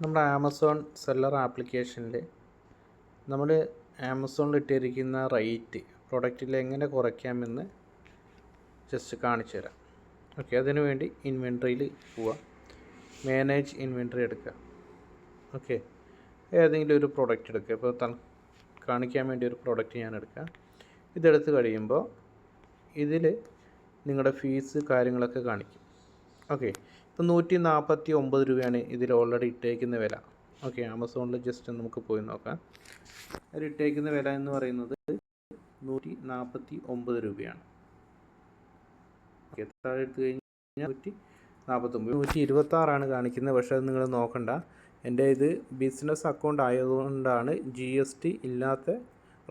നമ്മുടെ Amazon seller ആപ്ലിക്കേഷനിൽ നമ്മൾ ആമസോണിൽ ഇട്ടിരിക്കുന്ന റേറ്റ് പ്രൊഡക്റ്റിൽ എങ്ങനെ കുറയ്ക്കാമെന്ന് ജസ്റ്റ് കാണിച്ചു തരാം. ഓക്കെ, അതിനു വേണ്ടി ഇൻവെൻട്രിയിൽ പോവുക, മാനേജ് ഇൻവെൻട്രി എടുക്കുക. ഓക്കെ, ഏതെങ്കിലും ഒരു പ്രൊഡക്റ്റ് എടുക്കുക. ഇപ്പോൾ കാണിക്കാൻ വേണ്ടി ഒരു പ്രൊഡക്റ്റ് ഞാൻ എടുക്കാം. ഇതെടുത്ത് കഴിയുമ്പോൾ ഇതിൽ നിങ്ങളുടെ ഫീസ് കാര്യങ്ങളൊക്കെ കാണിക്കും. ഓക്കെ, ഇപ്പോൾ 149 രൂപയാണ് ഇതിൽ ഓൾറെഡി ഇട്ടേക്കുന്ന വില. ഓക്കെ, ആമസോണിൽ ജസ്റ്റ് നമുക്ക് പോയി നോക്കാം. അതിൽ ഇട്ടേക്കുന്ന വില എന്ന് പറയുന്നത് 149 രൂപയാണ്. ഓക്കെ, താഴെ എടുത്തു കഴിഞ്ഞാൽ 149, 126 കാണിക്കുന്നത്. പക്ഷേ അത് നിങ്ങൾ നോക്കണ്ട, എൻ്റെ ഇത് ബിസിനസ് അക്കൗണ്ട് ആയതുകൊണ്ടാണ് GST ഇല്ലാത്ത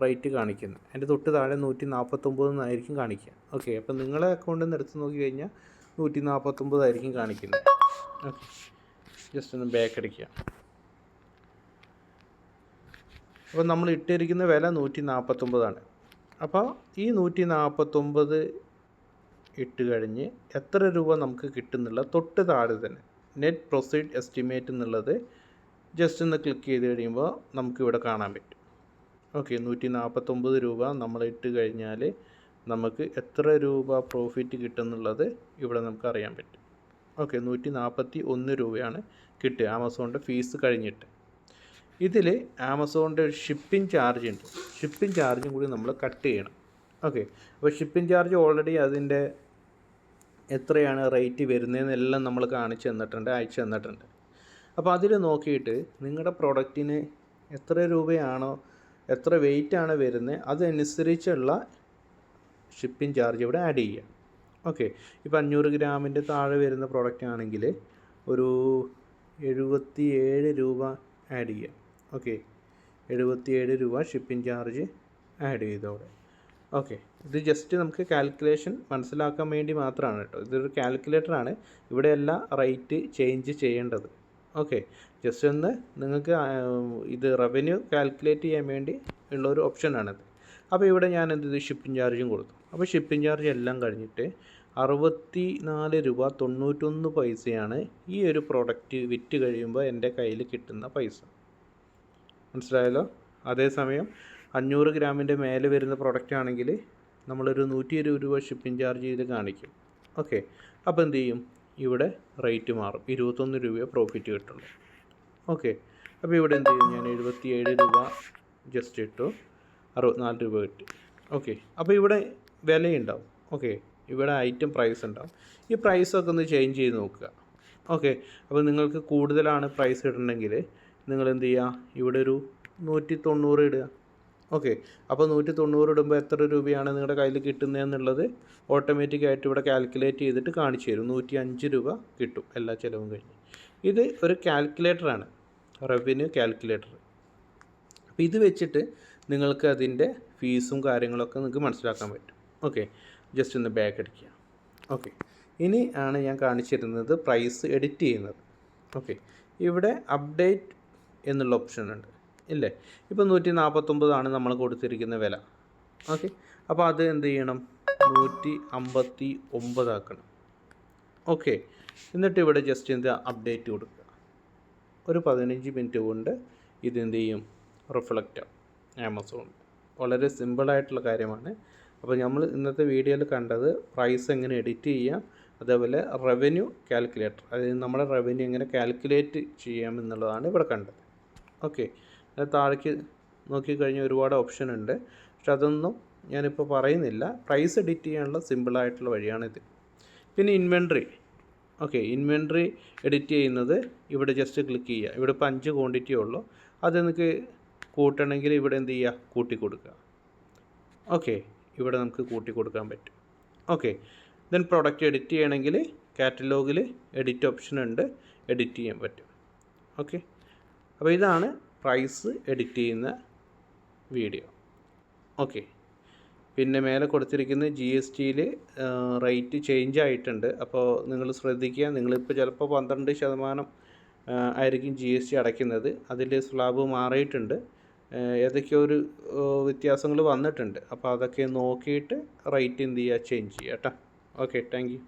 റേറ്റ് കാണിക്കുന്നത്. എൻ്റെ തൊട്ട് താഴെ 149 എന്നായിരിക്കും കാണിക്കുക. ഓക്കെ, അപ്പോൾ നിങ്ങളെ അക്കൗണ്ടിൽ നിന്ന് എടുത്ത് നോക്കി കഴിഞ്ഞാൽ 149 ആയിരിക്കും കാണിക്കുന്നത്. ഓക്കെ, ജസ്റ്റ് ഒന്ന് ബാക്ക് അടിക്കുക. അപ്പോൾ നമ്മൾ ഇട്ടിരിക്കുന്ന വില 149. അപ്പോൾ ഈ 149 ഇട്ട് കഴിഞ്ഞ് എത്ര രൂപ നമുക്ക് കിട്ടുന്നുള്ള തൊട്ട് താഴെ തന്നെ നെറ്റ് പ്രൊസീഡ് എസ്റ്റിമേറ്റ് എന്നുള്ളത് ജസ്റ്റ് ഒന്ന് ക്ലിക്ക് ചെയ്ത് കഴിയുമ്പോൾ നമുക്കിവിടെ കാണാൻ പറ്റും. ഓക്കെ, 149 രൂപ നമ്മൾ ഇട്ട് കഴിഞ്ഞാൽ നമുക്ക് എത്ര രൂപ പ്രോഫിറ്റ് കിട്ടുന്നുള്ളത് ഇവിടെ നമുക്ക് അറിയാൻ പറ്റും. ഓക്കെ, 141 രൂപയാണ് കിട്ടുക ആമസോണിൻ്റെ ഫീസ് കഴിഞ്ഞിട്ട്. ഇതിൽ ആമസോണിൻ്റെ ഒരു ഷിപ്പിംഗ് ചാർജ് ഉണ്ട്. ഷിപ്പിംഗ് ചാർജും കൂടി നമ്മൾ കട്ട് ചെയ്യണം. ഓക്കെ, അപ്പോൾ ഷിപ്പിംഗ് ചാർജ് ഓൾറെഡി അതിൻ്റെ എത്രയാണ് റേറ്റ് വരുന്നതെന്നെല്ലാം നമ്മൾ കാണിച്ചു തന്നിട്ടുണ്ട്, അയച്ചു തന്നിട്ടുണ്ട്. അപ്പോൾ അതിൽ നോക്കിയിട്ട് നിങ്ങളുടെ പ്രൊഡക്റ്റിന് എത്ര രൂപയാണോ, എത്ര വെയിറ്റാണ് വരുന്നത് അതനുസരിച്ചുള്ള ഷിപ്പിംഗ് ചാർജ് ഇവിടെ ആഡ് ചെയ്യുക. ഓക്കെ, ഇപ്പോൾ 500 ഗ്രാമിൻ്റെ താഴെ വരുന്ന പ്രൊഡക്റ്റ് ആണെങ്കിൽ ഒരു 77 രൂപ ആഡ് ചെയ്യുക. ഓക്കെ, 77 രൂപ ഷിപ്പിംഗ് ചാർജ് ആഡ് ചെയ്തോടെ. ഓക്കെ, ഇത് ജസ്റ്റ് നമുക്ക് കാൽക്കുലേഷൻ മനസ്സിലാക്കാൻ വേണ്ടി മാത്രമാണ് കേട്ടോ. ഇതൊരു കാൽക്കുലേറ്ററാണ്, ഇവിടെയല്ല റേറ്റ് ചേഞ്ച് ചെയ്യേണ്ടത്. ഓക്കെ, ജസ്റ്റ് ഒന്ന് നിങ്ങൾക്ക് ഇത് റവന്യൂ കാൽക്കുലേറ്റ് ചെയ്യാൻ വേണ്ടി ഉള്ളൊരു ഓപ്ഷനാണിത്. അപ്പോൾ ഇവിടെ ഞാൻ എന്ത് ചെയ്തു, ഷിപ്പിംഗ് ചാർജും കൊടുത്തു. അപ്പോൾ ഷിപ്പിംഗ് ചാർജ് എല്ലാം കഴിഞ്ഞിട്ട് 64 രൂപ 91 പൈസയാണ് ഈ ഒരു പ്രൊഡക്റ്റ് വിറ്റ് കഴിയുമ്പോൾ എൻ്റെ കയ്യിൽ കിട്ടുന്ന പൈസ. മനസ്സിലായല്ലോ? അതേസമയം 500 ഗ്രാമിൻ്റെ മേലെ വരുന്ന പ്രൊഡക്റ്റ് ആണെങ്കിൽ നമ്മളൊരു 120 രൂപ ഷിപ്പിംഗ് ചാർജ് ചെയ്ത് കാണിക്കും. ഓക്കെ, അപ്പോൾ എന്ത് ചെയ്യും, ഇവിടെ റേറ്റ് മാറും, 21 രൂപയെ പ്രോഫിറ്റ് കിട്ടുള്ളൂ. ഓക്കെ, അപ്പോൾ ഇവിടെ എന്ത് ചെയ്യും, ഞാൻ 77 രൂപ ജസ്റ്റ് ഇട്ടു, 64 രൂപ കിട്ടി. ഓക്കെ, അപ്പോൾ ഇവിടെ വിലയുണ്ടാവും. ഓക്കെ, ഇവിടെ ഐറ്റം പ്രൈസ് ഉണ്ടാവും. ഈ പ്രൈസൊക്കെ ഒന്ന് ചേഞ്ച് ചെയ്ത് നോക്കുക. ഓക്കെ, അപ്പോൾ നിങ്ങൾക്ക് കൂടുതലാണ് പ്രൈസ് ഇടണമെങ്കിൽ നിങ്ങൾ എന്ത് ചെയ്യുക, ഇവിടെ ഒരു 190 ഇടുക. ഓക്കെ, അപ്പോൾ 190 ഇടുമ്പോൾ എത്ര രൂപയാണ് നിങ്ങളുടെ കയ്യിൽ കിട്ടുന്നതെന്നുള്ളത് ഓട്ടോമാറ്റിക്കായിട്ട് ഇവിടെ കാൽക്കുലേറ്റ് ചെയ്തിട്ട് കാണിച്ചു തരും. 105 രൂപ കിട്ടും എല്ലാ ചിലവും കഴിഞ്ഞ്. ഇത് ഒരു കാൽക്കുലേറ്ററാണ്, റവന്യൂ കാൽക്കുലേറ്റർ. അപ്പോൾ ഇത് വെച്ചിട്ട് നിങ്ങൾക്ക് അതിൻ്റെ ഫീസും കാര്യങ്ങളൊക്കെ നിങ്ങൾക്ക് മനസ്സിലാക്കാൻ പറ്റും. ഓക്കെ, ജസ്റ്റ് ഒന്ന് ബാക്ക് അടിക്കുക. ഓക്കെ, ഇനി ആണ് ഞാൻ കാണിച്ചിരുന്നത് പ്രൈസ് എഡിറ്റ് ചെയ്യുന്നത്. ഓക്കെ, ഇവിടെ അപ്ഡേറ്റ് എന്നുള്ള ഓപ്ഷൻ ഉണ്ട് ഇല്ലേ. ഇപ്പോൾ 149 നമ്മൾ കൊടുത്തിരിക്കുന്ന വില. ഓക്കെ, അപ്പോൾ അത് എന്ത് ചെയ്യണം, 159 ആക്കണം. ഓക്കെ, എന്നിട്ട് ഇവിടെ ജസ്റ്റ് എന്ത് അപ്ഡേറ്റ് കൊടുക്കുക. ഒരു 15 മിനിറ്റ് കൊണ്ട് ഇതെന്ത് ചെയ്യും, റിഫ്ലക്റ്റ് ആവും ആമസോൺ. വളരെ സിമ്പിളായിട്ടുള്ള കാര്യമാണ്. അപ്പോൾ നമ്മൾ ഇന്നത്തെ വീഡിയോയിൽ കണ്ടത് പ്രൈസ് എങ്ങനെ എഡിറ്റ് ചെയ്യാം, അതേപോലെ റവന്യൂ കാൽക്കുലേറ്റർ, അതായത് നമ്മുടെ റവന്യൂ എങ്ങനെ കാൽക്കുലേറ്റ് ചെയ്യാം എന്നുള്ളതാണ് ഇവിടെ കണ്ടത്. ഓക്കെ, താഴേക്ക് നോക്കിക്കഴിഞ്ഞാൽ ഒരുപാട് ഓപ്ഷൻ ഉണ്ട്, പക്ഷെ അതൊന്നും ഞാനിപ്പോൾ പറയുന്നില്ല. പ്രൈസ് എഡിറ്റ് ചെയ്യാനുള്ള സിമ്പിളായിട്ടുള്ള വഴിയാണിത്. പിന്നെ ഇൻവെൻട്രി. ഓക്കെ, ഇൻവെൻട്രി എഡിറ്റ് ചെയ്യുന്നത് ഇവിടെ ജസ്റ്റ് ക്ലിക്ക് ചെയ്യുക. ഇവിടെ ഇപ്പോൾ 5 ക്വാണ്ടിറ്റി ഉള്ളൂ, അത് നിങ്ങൾക്ക് കൂട്ടണമെങ്കിൽ ഇവിടെ എന്ത് ചെയ്യുക, കൂട്ടി കൊടുക്കുക. ഓക്കെ, ഇവിടെ നമുക്ക് കൂട്ടി കൊടുക്കാൻ പറ്റും. ഓക്കെ, ദെൻ പ്രൊഡക്റ്റ് എഡിറ്റ് ചെയ്യണമെങ്കിൽ കാറ്റലോഗിൽ എഡിറ്റ് ഓപ്ഷൻ ഉണ്ട്, എഡിറ്റ് ചെയ്യാൻ പറ്റും. ഓക്കെ, അപ്പോൾ ഇതാണ് പ്രൈസ് എഡിറ്റ് ചെയ്യുന്ന വീഡിയോ. ഓക്കെ, പിന്നെ മേലെ കൊടുത്തിരിക്കുന്ന GSTയിൽ റേറ്റ് ചേഞ്ച് ആയിട്ടുണ്ട്. അപ്പോൾ നിങ്ങൾ ശ്രദ്ധിക്കുക, നിങ്ങളിപ്പോൾ ചിലപ്പോൾ 12% ആയിരിക്കും GST അടയ്ക്കുന്നത്. അതിൽ സ്ലാബ് മാറിയിട്ടുണ്ട്, ഏതൊക്കെയോ ഒരു വ്യത്യാസങ്ങൾ വന്നിട്ടുണ്ട്. അപ്പോൾ അതൊക്കെ നോക്കിയിട്ട് റേറ്റ് എന്ത് ചെയ്യുക, ചേഞ്ച് ചെയ്യുക കേട്ടോ. Okay, thank you.